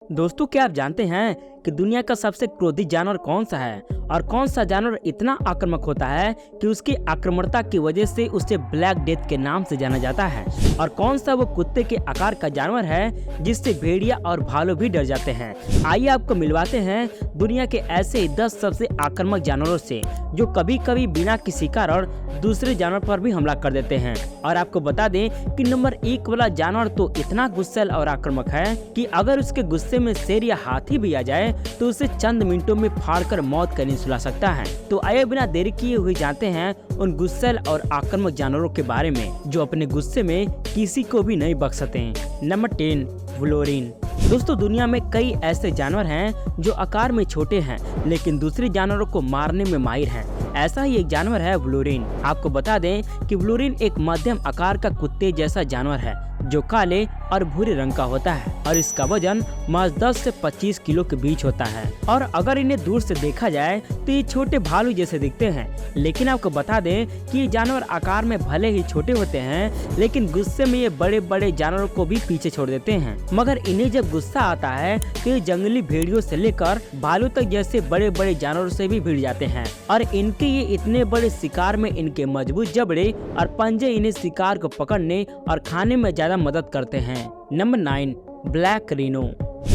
दोस्तों, क्या आप जानते हैं कि दुनिया का सबसे क्रोधी जानवर कौन सा है और कौन सा जानवर इतना आक्रामक होता है कि उसकी आक्रामकता की वजह से उसे ब्लैक डेथ के नाम से जाना जाता है। और कौन सा वो कुत्ते के आकार का जानवर है जिससे भेड़िया और भालू भी डर जाते हैं। आइए आपको मिलवाते हैं दुनिया के ऐसे 10 सबसे आक्रामक जानवरों से जो कभी कभी बिना किसी शिकार और दूसरे जानवर पर भी हमला कर देते हैं। और आपको बता दें कि नंबर 1 वाला जानवर तो इतना गुस्सैल और आक्रामक है कि अगर उसके गुस्से में शेर या हाथी भी आ जाए तो उसे चंद मिनटों में फाड़कर मौत का नींद सुला सकता है। तो आइए बिना देरी किए हुए जानते हैं उन गुस्सैल और आक्रामक जानवरों के बारे में जो अपने गुस्से में किसी को भी नहीं बख्शते हैं। Number 10, Wolverine. दोस्तों, दुनिया में कई ऐसे जानवर हैं जो आकार में छोटे हैं लेकिन दूसरे जानवरों को मारने में माहिर हैं। ऐसा ही एक जानवर है वुल्वरीन। आपको बता दें कि वुल्वरीन एक मध्यम आकार का कुत्ते जैसा जानवर है जो काले और भूरे रंग का होता है और इसका वजन महज 10 से 25 किलो के बीच होता है। और अगर इन्हें दूर से देखा जाए तो ये छोटे भालू जैसे दिखते हैं। लेकिन आपको बता दें कि ये जानवर आकार में भले ही छोटे होते हैं लेकिन गुस्से में ये बड़े बड़े जानवरों को भी पीछे छोड़ देते हैं। मगर इन्हें जब गुस्सा आता है तो ये जंगली भेड़ियों से लेकर भालू तक जैसे बड़े बड़े जानवरों से भी भिड़ जाते हैं। और इनके ये इतने बड़े शिकार में इनके मजबूत जबड़े और पंजे इन्हें शिकार को पकड़ने और खाने में ज्यादा मदद करते हैं। Number 9, black Reno.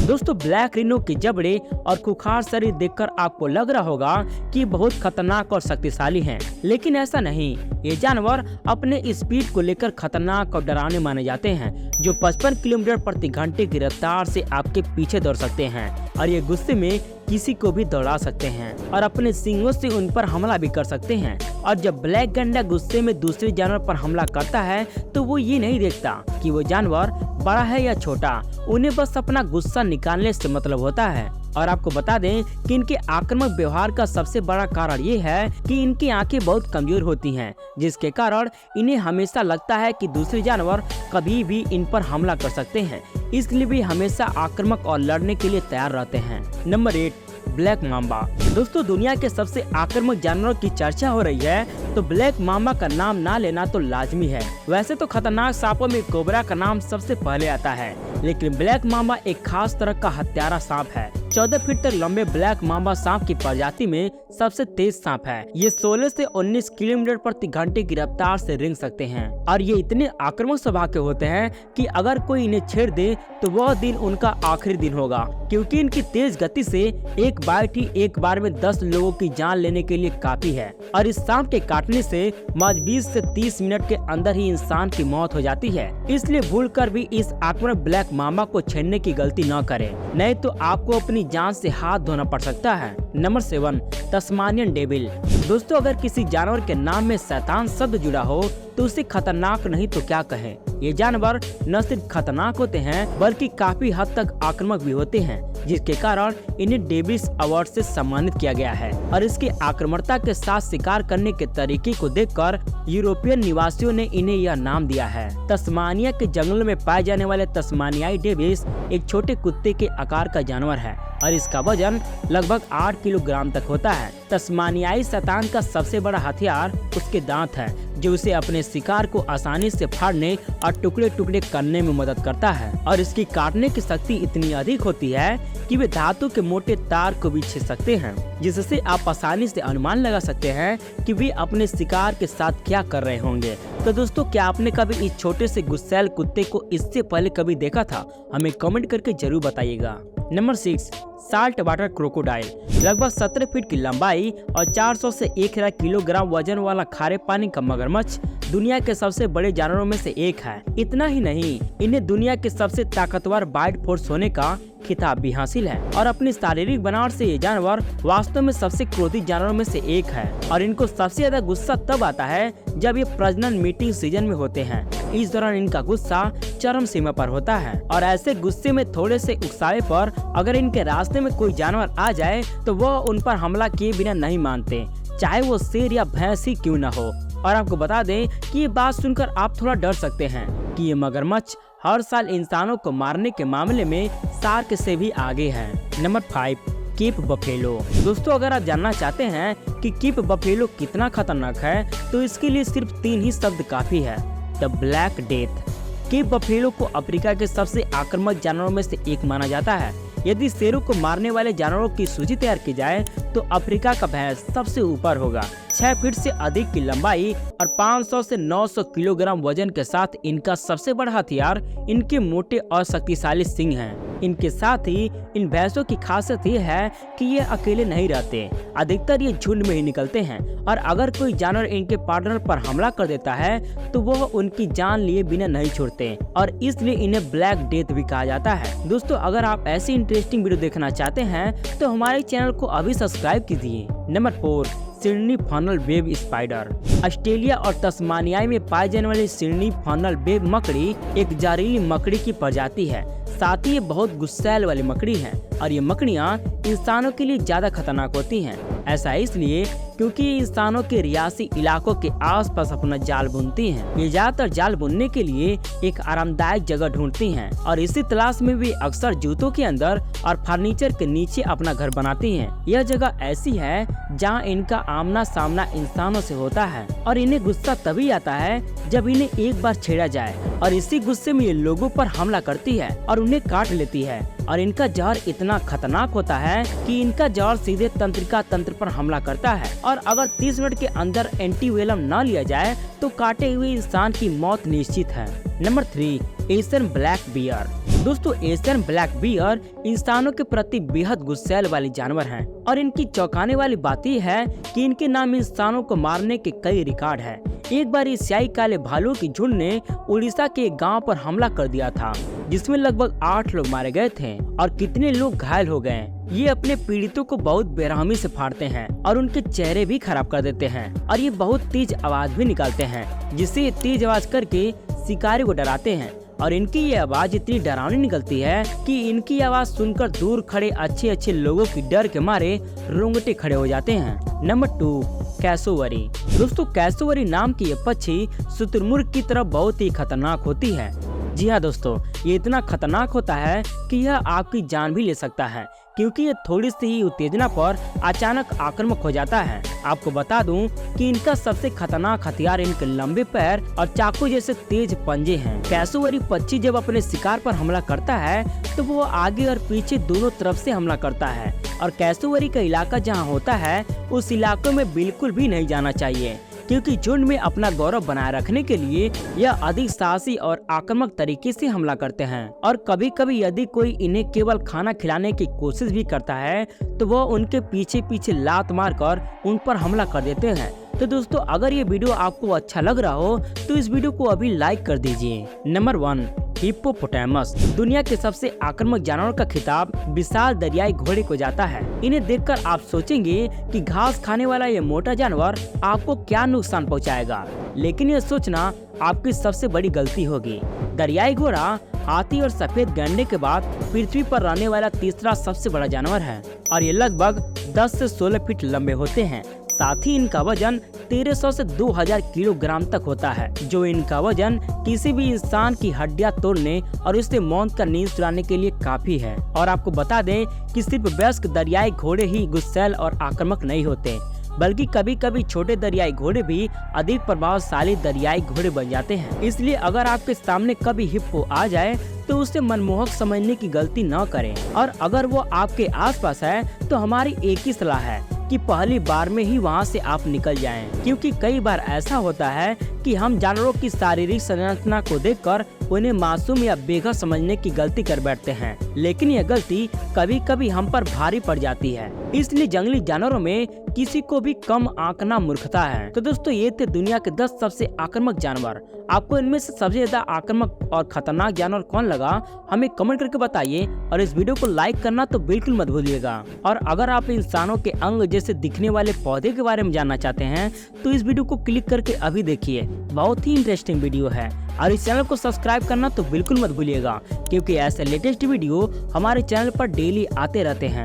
दोस्तों, ब्लैक रिनो के जबड़े और खुखार शरीर देखकर आपको लग रहा होगा कि बहुत खतरनाक और शक्तिशाली हैं, लेकिन ऐसा नहीं। ये जानवर अपने स्पीड को लेकर खतरनाक और डरावने माने जाते हैं जो 55 किलोमीटर प्रति घंटे की रफ्तार से आपके पीछे दौड़ सकते हैं। और ये गुस्से में किसी को भी दौड़ा सकते हैं और अपने सींगों से उन पर हमला भी कर सकते हैं। और जब ब्लैक गैंडा गुस्से में दूसरे जानवर पर हमला करता है तो वो ये नहीं देखता कि वो जानवर बड़ा है या छोटा, उन्हें बस अपना गुस्सा निकालने से मतलब होता है। और आपको बता दें कि इनके आक्रामक व्यवहार का सबसे बड़ा कारण ये है कि इनकी आंखें बहुत कमजोर होती हैं, जिसके कारण इन्हें हमेशा लगता है कि दूसरे जानवर कभी भी इन पर हमला कर सकते हैं। इसलिए भी हमेशा आक्रामक और लड़ने के लिए तैयार रहते हैं। Number 8, black Mamba. दोस्तों, दुनिया के सबसे आक्रामक जानवरों की चर्चा हो रही है तो ब्लैक मांबा का नाम ना लेना तो लाजमी है। वैसे तो खतरनाक सांपों में कोबरा का नाम सबसे पहले आता है, लेकिन ब्लैक मांबा एक खास तरह का हत्यारा सांप है। 14 फीट तक लंबे ब्लैक मांबा सांप की प्रजाति में सबसे तेज सांप है। ये 16 से 19 किलोमीटर प्रति घंटे की रफ्तार से रेंग सकते हैं और ये इतने आक्रामक स्वभाव के होते हैं कि अगर कोई इन्हें छेड़ दे तो वह दिन उनका आखिरी दिन होगा, क्योंकि इनकी तेज गति से एक बाइट ही एक बार में 10 लोगों की जान लेने के लिए काफी है। और इस सांप के काटने से महज 20 से 30 मिनट के अंदर ही इंसान की मौत हो जाती है। इसलिए भूलकर भी इस आक्रामक ब्लैक मांबा को छेड़ने की गलती न करें, नहीं तो आपको अपनी जान से हाथ धोना पड़ सकता है। Number 7, Tasmanian devil. दोस्तों, अगर किसी जानवर के नाम में शैतान शब्द जुड़ा हो तो उसे खतरनाक नहीं तो क्या कहें। ये जानवर न सिर्फ खतरनाक होते हैं बल्कि काफी हद तक आक्रामक भी होते हैं, जिसके कारण इन्हें डेविल्स अवार्ड से सम्मानित किया गया है। और इसकी आक्रामकता के साथ शिकार करने के तरीके को देखकर यूरोपियन निवासियों ने इन्हें यह नाम दिया है। तस्मानिया के जंगल में पाए जाने वाले तस्मानियाई डेविल्स एक छोटे कुत्ते के आकार का जानवर है और इसका वजन लगभग 8 किलोग्राम तक होता है। तस्मानियाई शैतान का सबसे बड़ा हथियार उसके दांत है जो उसे अपने शिकार को आसानी से फाड़ने और टुकड़े टुकड़े करने में मदद करता है। और इसकी काटने की शक्ति इतनी अधिक होती है कि वे धातु के मोटे तार को भी छेद सकते हैं, जिससे आप आसानी से अनुमान लगा सकते हैं कि वे अपने शिकार के साथ क्या कर रहे होंगे। तो दोस्तों, क्या आपने कभी इस छोटे से गुस्सैल कुत्ते को इससे पहले कभी देखा था? हमें कमेंट करके जरूर बताइएगा। Number 6, salt water crocodile. लगभग 17 फीट की लंबाई और 400 से 1000 किलोग्राम वजन वाला खारे पानी का मगरमच्छ दुनिया के सबसे बड़े जानवरों में से एक है। इतना ही नहीं, इन्हें दुनिया के सबसे ताकतवर बाइट फोर्स होने का खिताब भी हासिल है। और अपनी शारीरिक बनावट से ये जानवर वास्तव में सबसे क्रोधित जानवरों में से एक है। और इनको सबसे ज्यादा गुस्सा तब आता है जब ये प्रजनन मीटिंग सीजन में होते हैं। इस दौरान इनका गुस्सा चरम सीमा पर होता है और ऐसे गुस्से में थोड़े से उकसावे पर अगर इनके रास्ते में कोई जानवर आ जाए तो वह उन पर हमला किए बिना नहीं मानते, चाहे वो शेर या भैंस ही क्यों न हो। और आपको बता दें कि ये बात सुनकर आप थोड़ा डर सकते हैं कि ये मगरमच्छ हर साल इंसानों को मारने के मामले में शार्क से भी आगे है। Number 5, Cape buffalo. दोस्तों, अगर आप जानना चाहते हैं कि केप बफेलो कितना खतरनाक है तो इसके लिए सिर्फ 3 ही शब्द काफी है, the black death. Cape buffalo को अफ्रीका के सबसे आक्रामक जानवरों में से एक माना जाता है। यदि शेरों को मारने वाले जानवरों की सूची तैयार की जाए तो अफ्रीका का भैंस सबसे ऊपर होगा। 6 फीट से अधिक की लंबाई और 500 से 900 किलोग्राम वजन के साथ इनका सबसे बड़ा हथियार इनके मोटे और शक्तिशाली सींग हैं। इनके साथ ही इन भैंसों की खासियत ये है कि ये अकेले नहीं रहते, अधिकतर ये झुंड में ही निकलते हैं और अगर कोई जानवर इनके पार्टनर पर हमला कर देता है तो वह उनकी जान लिए बिना नहीं छोड़ते और इसलिए इन्हें ब्लैक डेथ भी कहा जाता है। दोस्तों, अगर आप ऐसी इंटरेस्टिंग वीडियो देखना चाहते हैं तो हमारे चैनल को अभी सब्सक्राइब कीजिए। Number 4, Sydney funnel web spider. Australia और तस्मानिया में पाई जाने वाली सिडनी फनल वेब मकड़ी एक जहरीली मकड़ी की प्रजाति है। साथ ही ये बहुत गुस्सैल वाली मकड़ी है और ये मकड़ियाँ इंसानों के लिए ज्यादा खतरनाक होती हैं। ऐसा इसलिए क्योंकि ये इंसानों के रिहायशी इलाकों के आसपास अपना जाल बुनती हैं। ये ज्यादातर जाल बुनने के लिए एक आरामदायक जगह ढूंढती हैं और इसी तलाश में वे अक्सर जूतों के अंदर और फर्नीचर के नीचे अपना घर बनाती हैं। यह जगह ऐसी है जहां इनका आमना सामना इंसानों से होता है और इन्हें गुस्सा तभी आता है जब इन्हें एक बार छेड़ा जाए और इसी गुस्से में ये लोगों पर हमला करती है और उन्हें काट लेती है। और इनका जहर इतना खतरनाक होता है कि इनका जहर सीधे तंत्रिका तंत्र पर हमला करता है और अगर 30 मिनट के अंदर एंटीवेलम न लिया जाए तो काटे हुए इंसान की मौत निश्चित है। Number 3, Asian black bear. दोस्तों, एशियन ब्लैक बियर इंसानों के प्रति बेहद गुस्सैल वाली जानवर हैं और इनकी चौंकाने वाली बात यह है कि इनके नाम इंसानों को मारने के कई रिकॉर्ड हैं। एक बार एशियाई काले भालू की झुंड ने उड़ीसा के एक गांव पर हमला कर दिया था जिसमें लगभग 8 लोग मारे गए थे और कितने लोग घायल हो गए। ये अपने पीड़ितों को बहुत बेरहमी से फाड़ते हैं और उनके चेहरे भी खराब कर देते हैं और ये बहुत तेज आवाज भी निकालते हैं जिससे ये तेज आवाज करके शिकारी को डराते हैं और इनकी ये आवाज इतनी डरावनी निकलती है कि इनकी आवाज सुनकर दूर खड़े अच्छे लोगों की डर के मारे रोंगटे खड़े हो जाते हैं। Number 2, cassowary. दोस्तों, कैसोवरी नाम की ये पक्षी शुतुरमुर्ग की तरह बहुत ही खतरनाक होती है। जी हाँ दोस्तों, ये इतना खतरनाक होता है कि यह आपकी जान भी ले सकता है क्योंकि ये थोड़ी सी ही उत्तेजना पर अचानक आक्रामक हो जाता है। आपको बता दूं कि इनका सबसे खतरनाक हथियार इनके लंबे पैर और चाकू जैसे तेज पंजे हैं। कैसोवरी पक्षी जब अपने शिकार पर हमला करता है तो वो आगे और पीछे दोनों तरफ से हमला करता है और कैसोवरी का इलाका जहाँ होता है उस इलाकों में बिल्कुल भी नहीं जाना चाहिए क्योंकि झुंड में अपना गौरव बनाए रखने के लिए यह अधिक साहसी और आक्रामक तरीके से हमला करते हैं और कभी कभी यदि कोई इन्हें केवल खाना खिलाने की कोशिश भी करता है तो वह उनके पीछे पीछे लात मारकर उन पर हमला कर देते हैं। तो दोस्तों, अगर ये वीडियो आपको अच्छा लग रहा हो तो इस वीडियो को अभी लाइक कर दीजिए। Number 1, hippopotamus. दुनिया के सबसे आक्रामक जानवर का खिताब विशाल दरियाई घोड़े को जाता है। इन्हें देखकर आप सोचेंगे कि घास खाने वाला ये मोटा जानवर आपको क्या नुकसान पहुंचाएगा, लेकिन यह सोचना आपकी सबसे बड़ी गलती होगी। दरियाई घोड़ा हाथी और सफेद गैंडे के बाद पृथ्वी पर रहने वाला तीसरा सबसे बड़ा जानवर है और ये लगभग 10 से 16 फीट लंबे होते हैं। साथ ही इनका वजन 1300 से 2000 किलोग्राम तक होता है, जो इनका वजन किसी भी इंसान की हड्डियां तोड़ने और उससे मौत का नींद चुराने के लिए काफी है। और आपको बता दें कि सिर्फ वयस्क दरियाई घोड़े ही गुस्सैल और आक्रामक नहीं होते, बल्कि कभी कभी छोटे दरियाई घोड़े भी अधिक प्रभावशाली दरियाई घोड़े बन जाते हैं। इसलिए अगर आपके सामने कभी हिप्पो आ जाए तो उसे मनमोहक समझने की गलती न करें और अगर वो आपके आसपास है तो हमारी एक ही सलाह है कि पहली बार में ही वहां से आप निकल जाएं, क्योंकि कई बार ऐसा होता है कि हम जानवरों की शारीरिक संरचना को देखकर उन्हें मासूम या बेघर समझने की गलती कर बैठते हैं, लेकिन यह गलती कभी कभी हम पर भारी पड़ जाती है। इसलिए जंगली जानवरों में किसी को भी कम आंकना मूर्खता है। तो दोस्तों, ये थे दुनिया के 10 सबसे आक्रामक जानवर। आपको इनमें से सबसे ज्यादा आक्रामक और खतरनाक जानवर कौन लगा, हमें कमेंट करके बताइए और इस वीडियो को लाइक करना तो बिल्कुल मत भूलिएगा। और अगर आप इंसानों के अंग जैसे दिखने वाले पौधे के बारे में जानना चाहते हैं तो इस वीडियो को क्लिक करके अभी देखिए, बहुत ही इंटरेस्टिंग वीडियो है। और इस चैनल को सब्सक्राइब करना तो बिल्कुल मत भूलिएगा, क्योंकि ऐसे लेटेस्ट वीडियो हमारे चैनल पर डेली आते रहते हैं।